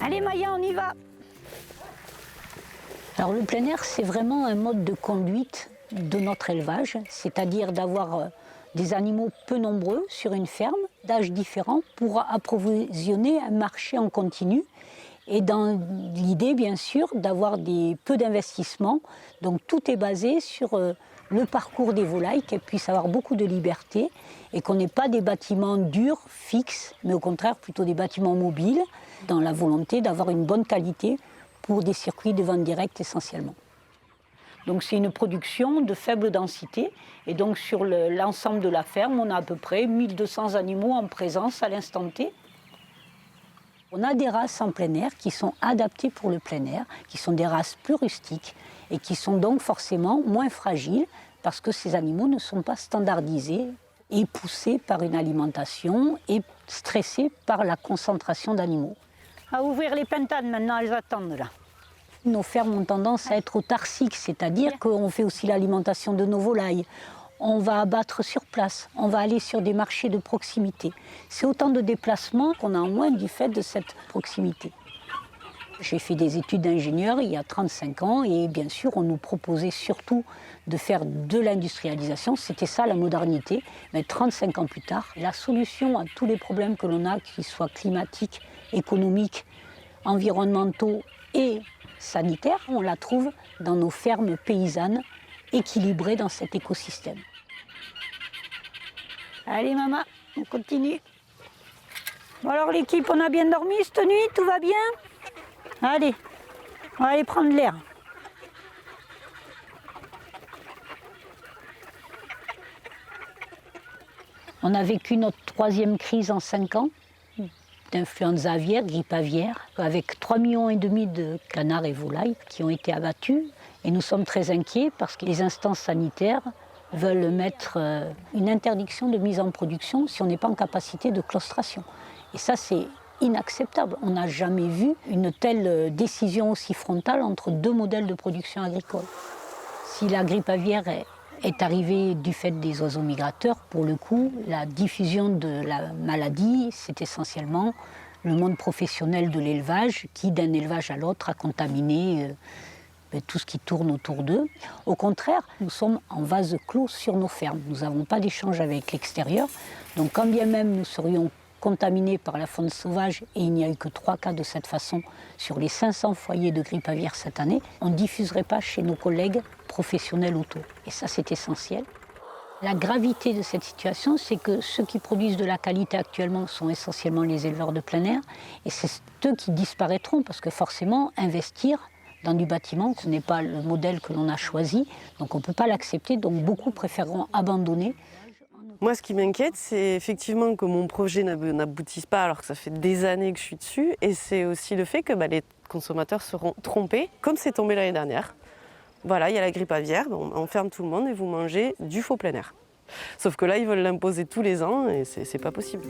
Allez Maya, on y va. Alors le plein air, c'est vraiment un mode de conduite de notre élevage, c'est-à-dire d'avoir des animaux peu nombreux sur une ferme, d'âges différents, pour approvisionner un marché en continu. Et dans l'idée, bien sûr, d'avoir peu d'investissement. Donc tout est basé sur le parcours des volailles, qu'elles puissent avoir beaucoup de liberté et qu'on n'ait pas des bâtiments durs, fixes, mais au contraire plutôt des bâtiments mobiles, dans la volonté d'avoir une bonne qualité pour des circuits de vente directe essentiellement. Donc c'est une production de faible densité et donc sur l'ensemble de la ferme, on a à peu près 1200 animaux en présence à l'instant T. On a des races en plein air qui sont adaptées pour le plein air, qui sont des races plus rustiques et qui sont donc forcément moins fragiles parce que ces animaux ne sont pas standardisés et poussés par une alimentation et stressés par la concentration d'animaux. À ouvrir les pentanes maintenant, elles attendent là. Nos fermes ont tendance à être autarciques, c'est-à-dire qu'on fait aussi l'alimentation de nos volailles. On va abattre sur place, on va aller sur des marchés de proximité. C'est autant de déplacements qu'on a en moins du fait de cette proximité. J'ai fait des études d'ingénieur il y a 35 ans et bien sûr on nous proposait surtout de faire de l'industrialisation, c'était ça la modernité. Mais 35 ans plus tard, la solution à tous les problèmes que l'on a, qu'ils soient climatiques, économiques, environnementaux et sanitaires, on la trouve dans nos fermes paysannes équilibrées dans cet écosystème. Allez maman, on continue. Bon alors l'équipe, on a bien dormi cette nuit, tout va bien? Allez, on va aller prendre l'air. On a vécu notre 3e crise en 5 ans, d'influenza aviaire, grippe aviaire, avec 3,5 millions de canards et volailles qui ont été abattus. Et nous sommes très inquiets parce que les instances sanitaires veulent mettre une interdiction de mise en production si on n'est pas en capacité de claustration. Et ça, c'est inacceptable. On n'a jamais vu une telle décision aussi frontale entre 2 modèles de production agricole. Si la grippe aviaire est arrivée du fait des oiseaux migrateurs, pour le coup, la diffusion de la maladie, c'est essentiellement le monde professionnel de l'élevage qui, d'un élevage à l'autre, a contaminé tout ce qui tourne autour d'eux. Au contraire, nous sommes en vase clos sur nos fermes. Nous n'avons pas d'échange avec l'extérieur. Donc quand bien même nous serions contaminés par la faune sauvage, et il n'y a eu que 3 cas de cette façon sur les 500 foyers de grippe aviaire cette année, on ne diffuserait pas chez nos collègues professionnels autour. Et ça, c'est essentiel. La gravité de cette situation, c'est que ceux qui produisent de la qualité actuellement sont essentiellement les éleveurs de plein air, et c'est eux qui disparaîtront, parce que forcément, investir dans du bâtiment, ce n'est pas le modèle que l'on a choisi, donc on ne peut pas l'accepter, donc beaucoup préféreront abandonner. Moi, ce qui m'inquiète, c'est effectivement que mon projet n'aboutisse pas alors que ça fait des années que je suis dessus. Et c'est aussi le fait que les consommateurs seront trompés, comme c'est tombé l'année dernière. Voilà, il y a la grippe aviaire, on ferme tout le monde et vous mangez du faux plein air. Sauf que là, ils veulent l'imposer tous les ans et c'est pas possible.